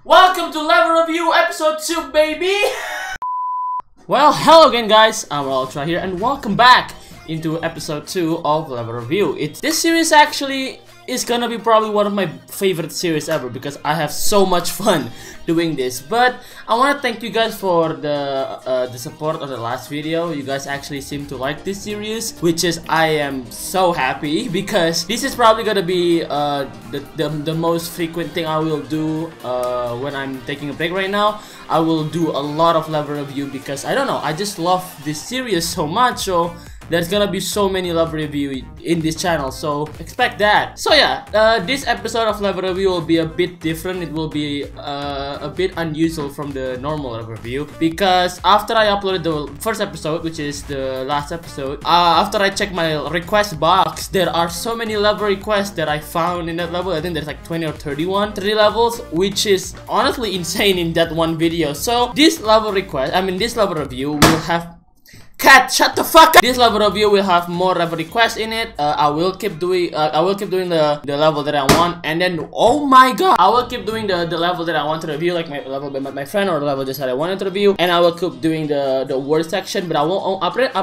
Welcome to Level Review Episode 2, baby! Well, hello again guys, AmorAltra here and welcome back into Episode 2 of Level Review. This series actually is gonna be probably one of my favorite series ever because I have so much fun doing this. But I want to thank you guys for the support of the last video. You guys actually seem to like this series, which is I am so happy because this is probably gonna be the most frequent thing I will do when I'm taking a break right now. I will do a lot of level review because I don't know, I just love this series so much. So there's gonna be so many level review in this channel, so expect that. So yeah, this episode of level review will be a bit different. It will be a bit unusual from the normal level review because after I uploaded the first episode, which is the last episode, after I checked my request box, there are so many level requests that I found in that level. I think there's like 20 or 30 levels, which is honestly insane in that one video. So this level request, this level review will have Cat, shut the fuck up! This level review will have more level requests in it. I will keep doing the level that I want, and then oh my god, I will keep doing the level that I want to review, like my level by my friend or the level just that I wanted to review, and I will keep doing the word section. But I'm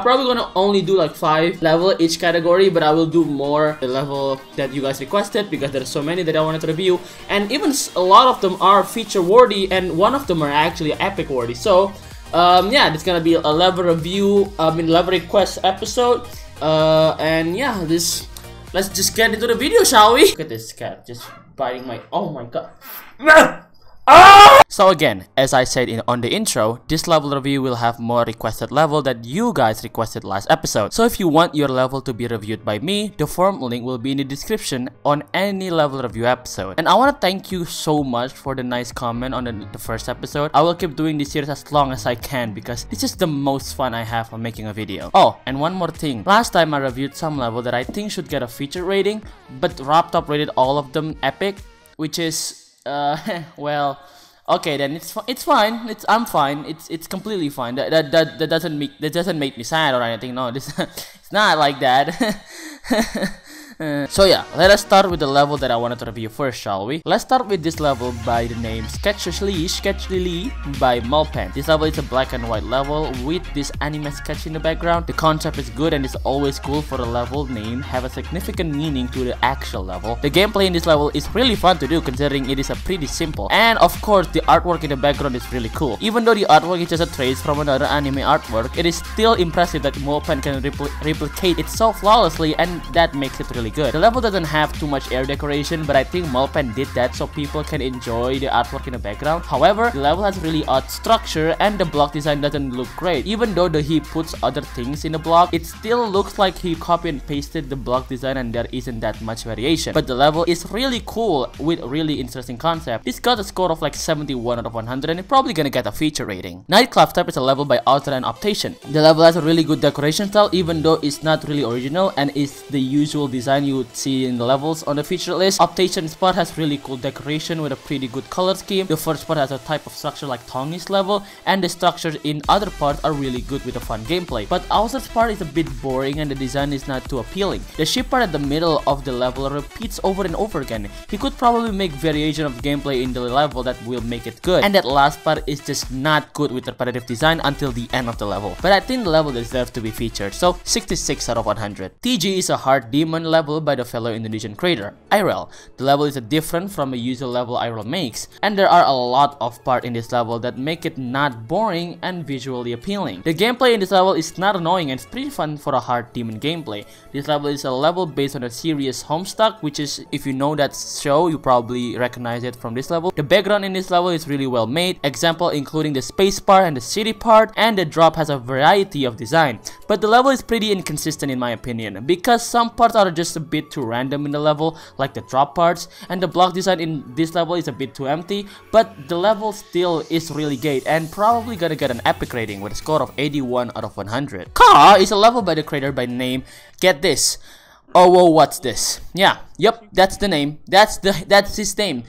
probably gonna only do like 5 level each category, but I will do more the level that you guys requested because there's so many that I wanted to review, and even a lot of them are feature worthy, and one of them are actually epic worthy. So yeah, it's gonna be a level review, level request episode, and yeah, let's just get into the video, shall we? Look at this cat just biting my, oh my god. So again, as I said on the intro, this level review will have more requested level that you guys requested last episode. So if you want your level to be reviewed by me, the form link will be in the description on any level review episode. And I want to thank you so much for the nice comment on the first episode. I will keep doing this series as long as I can because this is the most fun I have on making a video. Oh, and one more thing. Last time I reviewed some level that I think should get a feature rating, but Raptop rated all of them epic, which is well, okay, then it's fine. I'm fine. It's completely fine. That doesn't make me sad or anything. No, this it's not like that. So yeah, let us start with the level that I wanted to review first, shall we? Let's start with this level by the name Sketchy by Malpen. This level is a black and white level with this anime sketch in the background. The concept is good and it's always cool for a level name have a significant meaning to the actual level. The gameplay in this level is really fun to do considering it is a pretty simple. And of course, the artwork in the background is really cool. Even though the artwork is just a trace from another anime artwork, it is still impressive that Malpen can replicate it so flawlessly, and that makes it really good. The level doesn't have too much air decoration, but I think Malpen did that so people can enjoy the artwork in the background. However, the level has really odd structure and the block design doesn't look great. Even though he puts other things in the block, it still looks like he copy and pasted the block design and there isn't that much variation. But the level is really cool with really interesting concept. This got a score of like 71 out of 100 and it's probably gonna get a feature rating. Nightclub type is a level by Altra and Optation. The level has a really good decoration style even though it's not really original and is the usual design you would see in the levels on the feature list. Optation spot has really cool decoration with a pretty good color scheme. The first part has a type of structure like Tongi's level, and the structures in other parts are really good with a fun gameplay. But Auser's part is a bit boring and the design is not too appealing. The ship part at the middle of the level repeats over and over again. He could probably make variation of gameplay in the level that will make it good. And that last part is just not good with repetitive design until the end of the level. But I think the level deserves to be featured, so 66 out of 100. TG is a hard demon level by the fellow Indonesian creator, Irel. The level is different from a usual level Irel makes, and there are a lot of parts in this level that make it not boring and visually appealing. The gameplay in this level is not annoying and it's pretty fun for a hard demon gameplay. This level is a level based on a series Homestuck, which is, if you know that show, you probably recognize it from this level. The background in this level is really well made, example including the space part and the city part, and the drop has a variety of design. But the level is pretty inconsistent in my opinion, because some parts are just a bit too random in the level, like the drop parts, and the block design in this level is a bit too empty, but the level still is really great and probably gonna get an epic rating with a score of 81 out of 100. Car is a level by the creator by name, get this, oh whoa, what's this? Yeah, yep, that's the name, that's his name.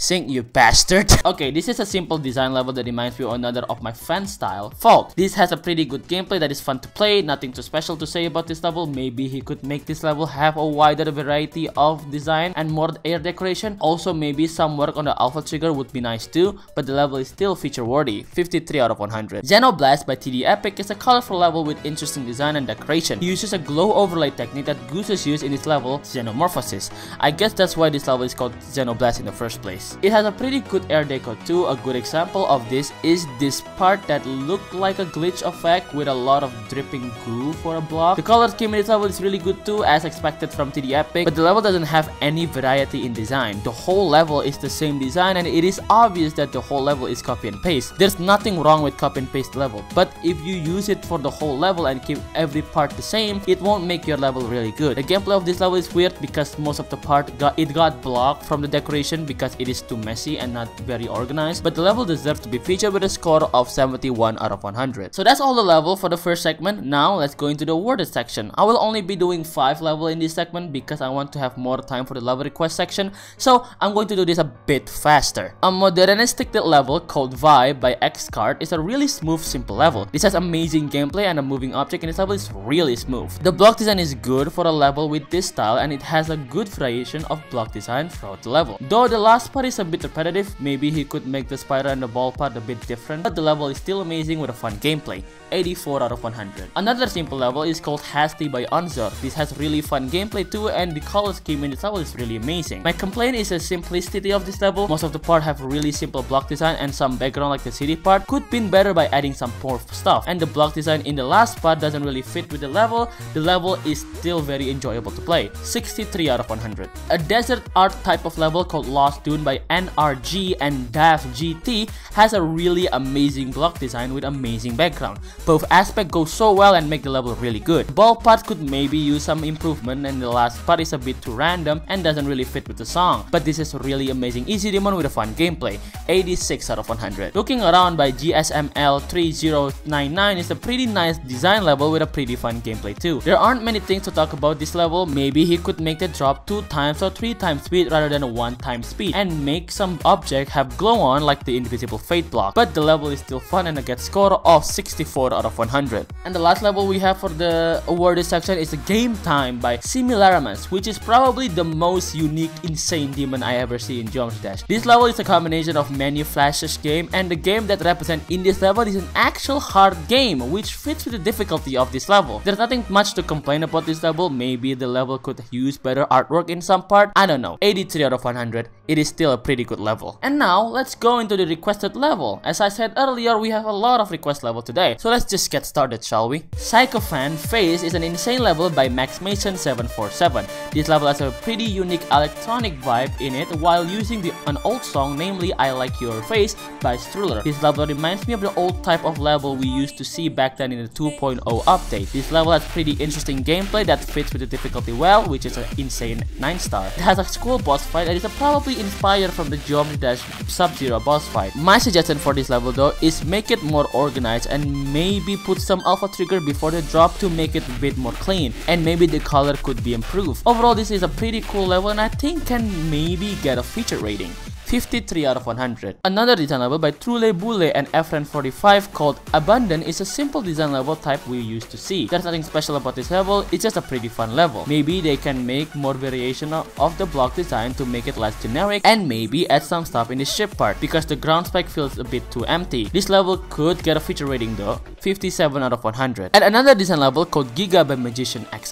Sing, you bastard. Okay, this is a simple design level that reminds me of another of my fan style, Fault. This has a pretty good gameplay that is fun to play, nothing too special to say about this level. Maybe he could make this level have a wider variety of design and more air decoration. Also, maybe some work on the alpha trigger would be nice too, but the level is still feature worthy, 53 out of 100. Zeno Blast by TD Epic is a colorful level with interesting design and decoration. He uses a glow overlay technique that Gooses used in this level, Xenomorphosis. I guess that's why this level is called Zeno Blast in the first place. It has a pretty good air deco too. A good example of this is this part that looked like a glitch effect with a lot of dripping goo for a block. The color scheme in this level is really good too, as expected from TD Epic, but the level doesn't have any variety in design. The whole level is the same design, and it is obvious that the whole level is copy and paste. There's nothing wrong with copy and paste level, but if you use it for the whole level and keep every part the same, it won't make your level really good. The gameplay of this level is weird because most of the part got blocked from the decoration because it is too messy and not very organized, but the level deserves to be featured with a score of 71 out of 100. So that's all the level for the first segment. Now let's go into the awarded section. I will only be doing 5 level in this segment because I want to have more time for the level request section, so I'm going to do this a bit faster. A modernistic level called Vibe by X-Cart is a really smooth, simple level. This has amazing gameplay, and a moving object in this level is really smooth. The block design is good for a level with this style, and it has a good variation of block design throughout the level. Though the last part is a bit repetitive, maybe he could make the spider and the ball part a bit different, but the level is still amazing with a fun gameplay, 84 out of 100. Another simple level is called Hasty by Unzor. This has really fun gameplay too, and the color scheme in this level is really amazing. My complaint is the simplicity of this level. Most of the part have really simple block design, and some background like the city part could be better by adding some more stuff, and the block design in the last part doesn't really fit with the level. The level is still very enjoyable to play, 63 out of 100. A desert art type of level called Lost Dune by NRG and DAF GT has a really amazing block design with amazing background. Both aspects go so well and make the level really good. The ball part could maybe use some improvement, and the last part is a bit too random and doesn't really fit with the song, but this is a really amazing easy demon with a fun gameplay, 86 out of 100. Looking Around by GSML 3099 is a pretty nice design level with a pretty fun gameplay too. There aren't many things to talk about this level. Maybe he could make the drop 2 times or 3 times speed rather than a 1 time speed, and make some object have glow on like the invisible fate block, but the level is still fun and I get score of 64 out of 100. And the last level we have for the awarded section is Game Time by Similaramus, which is probably the most unique insane demon I ever see in Geometry Dash. This level is a combination of many flashes game, and the game that represent in this level is an actual hard game which fits with the difficulty of this level. There's nothing much to complain about this level. Maybe the level could use better artwork in some part, I don't know. 83 out of 100. It is still a pretty good level. And now let's go into the requested level. As I said earlier, we have a lot of request level today, so let's just get started, shall we? Psychofan Phase is an insane level by Max Mason 747. This level has a pretty unique electronic vibe in it while using an old song, namely I Like Your Face by Struller. This level reminds me of the old type of level we used to see back then in the 2.0 update. This level has pretty interesting gameplay that fits with the difficulty well, which is an insane 9-star. It has a cool boss fight that is probably inspired from the Geometry Dash Sub-Zero boss fight. My suggestion for this level though is make it more organized and maybe put some alpha trigger before the drop to make it a bit more clean, and maybe the color could be improved. Overall, this is a pretty cool level and I think can maybe get a feature rating, 53 out of 100. Another design level by Trule Bule and Efren45 called Abandon is a simple design level type we used to see. There's nothing special about this level, it's just a pretty fun level. Maybe they can make more variation of the block design to make it less generic, and maybe add some stuff in the ship part because the ground spec feels a bit too empty. This level could get a feature rating though, 57 out of 100. And another design level called Gigabit Magician X.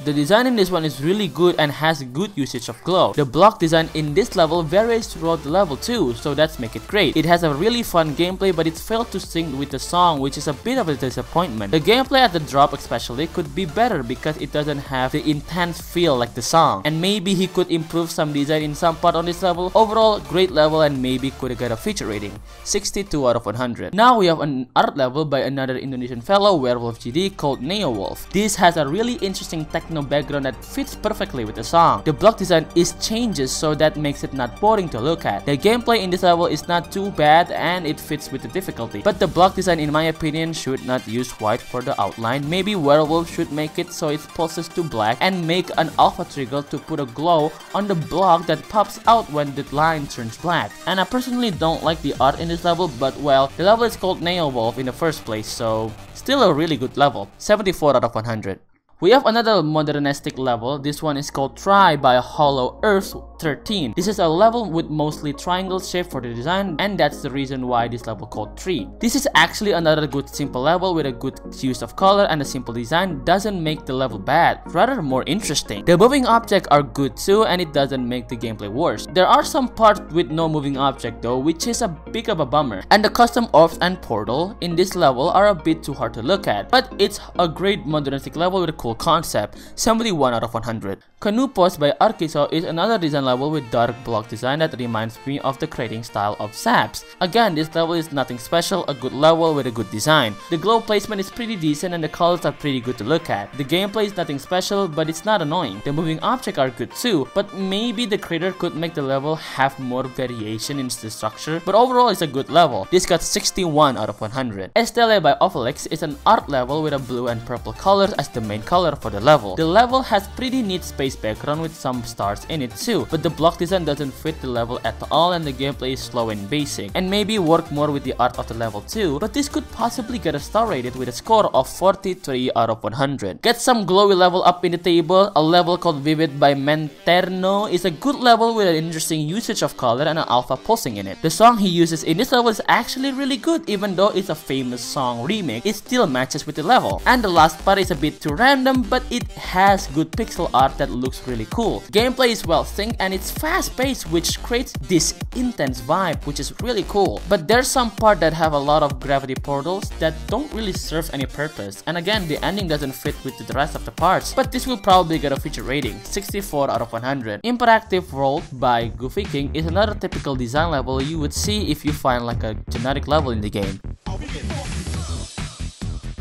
The design in this one is really good and has good usage of glow. The block design in this level varies throughout the level too, so that's make it great. It has a really fun gameplay, but it failed to sync with the song, which is a bit of a disappointment. The gameplay at the drop especially could be better because it doesn't have the intense feel like the song, and maybe he could improve some design in some part on this level. Overall, great level and maybe could get a feature rating, 62 out of 100. Now we have an art level by another Indonesian fellow, Werewolf GD, called Neo Wolf. This has a really interesting techno background that fits perfectly with the song. The block design is changes, so that makes it not boring to look at. at. The gameplay in this level is not too bad and it fits with the difficulty, but the block design in my opinion should not use white for the outline. Maybe Werewolf should make it so it pulses to black and make an alpha trigger to put a glow on the block that pops out when the line turns black. And I personally don't like the art in this level, but well, the level is called Wolf in the first place, so still a really good level. 74 out of 100. We have another modernistic level. This one is called Try by Hollow Earth 13. This is a level with mostly triangle shape for the design, and that's the reason why this level called 3. This is actually another good simple level with a good use of color, and a simple design doesn't make the level bad, rather more interesting. The moving objects are good too, and it doesn't make the gameplay worse. There are some parts with no moving object though, which is a bit of a bummer. And the custom orbs and portal in this level are a bit too hard to look at, but it's a great modernistic level with a cool concept. 71 out of 100. Canoe Posed by Arkiso is another design level with dark block design that reminds me of the creating style of Zaps. Again, this level is nothing special, a good level with a good design. The glow placement is pretty decent and the colors are pretty good to look at. The gameplay is nothing special, but it's not annoying. The moving objects are good too, but maybe the creator could make the level have more variation in the structure, but overall it's a good level. This got 61 out of 100. Estelle by Ophelix is an art level with a blue and purple colors as the main color for the level. The level has pretty neat space background with some stars in it too, but the block design doesn't fit the level at all and the gameplay is slow and basic, and maybe work more with the art of the level too, but this could possibly get a star rated with a score of 43 out of 100. Get some glowy level up in the table. A level called Vivid by Menterno is a good level with an interesting usage of color and an alpha pulsing in it. The song he uses in this level is actually really good. Even though it's a famous song remake, it still matches with the level. And the last part is a bit too random, but it has good pixel art that looks really cool. Gameplay is well synced and it's fast paced, which creates this intense vibe, which is really cool. But there's some part that have a lot of gravity portals that don't really serve any purpose, and again the ending doesn't fit with the rest of the parts, but this will probably get a feature rating. 64 out of 100. Interactive World by Goofy King is another typical design level you would see if you find like a generic level in the game.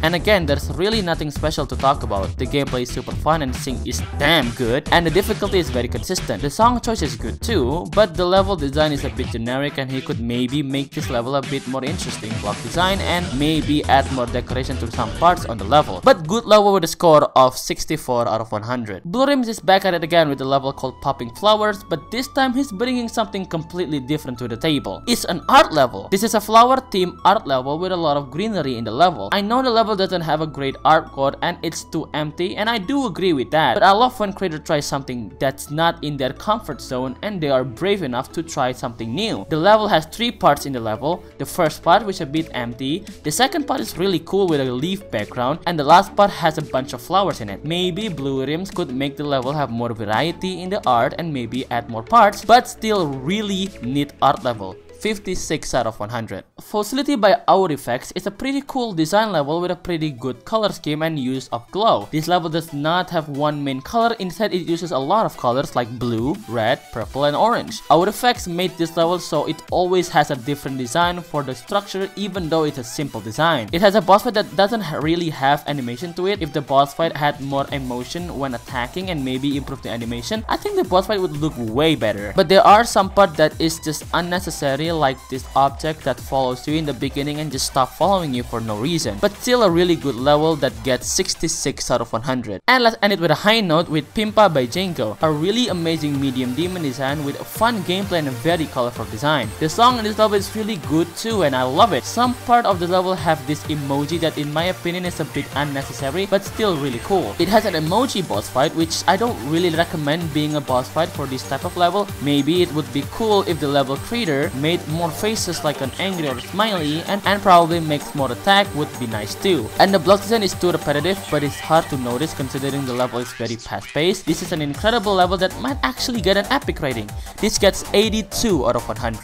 And again, there's really nothing special to talk about. The gameplay is super fun and sync is damn good, and the difficulty is very consistent. The song choice is good too, but the level design is a bit generic and he could maybe make this level a bit more interesting. Block design and maybe add more decoration to some parts on the level. But good level with a score of 64 out of 100. Blue Rims is back at it again with a level called Popping Flowers, but this time he's bringing something completely different to the table. It's an art level. This is a flower themed art level with a lot of greenery in the level. I know the level doesn't have a great art code and it's too empty, and I do agree with that, but I love when creators try something that's not in their comfort zone and they are brave enough to try something new. The level has 3 parts in the level. The first part, which is a bit empty, the second part is really cool with a leaf background, and the last part has a bunch of flowers in it. Maybe Blue Rims could make the level have more variety in the art and maybe add more parts, but still really neat art level. 56 out of 100. Facility by Aurifex is a pretty cool design level with a pretty good color scheme and use of glow. This level does not have one main color, instead it uses a lot of colors like blue, red, purple, and orange. Aurifex made this level so it always has a different design for the structure even though it's a simple design. It has a boss fight that doesn't really have animation to it. If the boss fight had more emotion when attacking and maybe improve the animation, I think the boss fight would look way better. But there are some parts that is just unnecessary, like this object that follows you in the beginning and just stop following you for no reason. But still a really good level that gets 66 out of 100. And let's end it with a high note with Pimpa by Django, a really amazing medium demon design with a fun gameplay and a very colorful design. The song in this level is really good too and I love it. Some part of the level have this emoji that in my opinion is a bit unnecessary but still really cool. It has an emoji boss fight, which I don't really recommend being a boss fight for this type of level. Maybe it would be cool if the level creator made more faces like an angry or smiley, and probably makes more attack would be nice too. And the block design is too repetitive, but it's hard to notice considering the level is very fast paced. This is an incredible level that might actually get an epic rating. This gets 82 out of 100.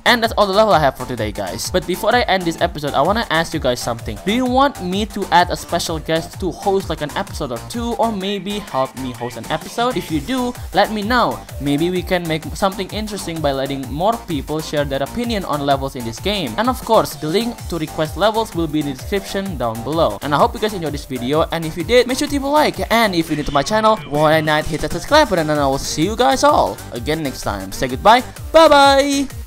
And that's all the level I have for today, guys. But before I end this episode, I want to ask you guys something. Do you want me to add a special guest to host like an episode or two, or maybe help me host an episode? If you do, let me know. Maybe we can make something interesting by letting more people share their opinion on levels in this game. And of course, the link to request levels will be in the description down below. And I hope you guys enjoyed this video, and if you did, make sure to leave a like. And if you're new to my channel, why not hit that subscribe button, and I will see you guys all again next time. Say goodbye, bye bye.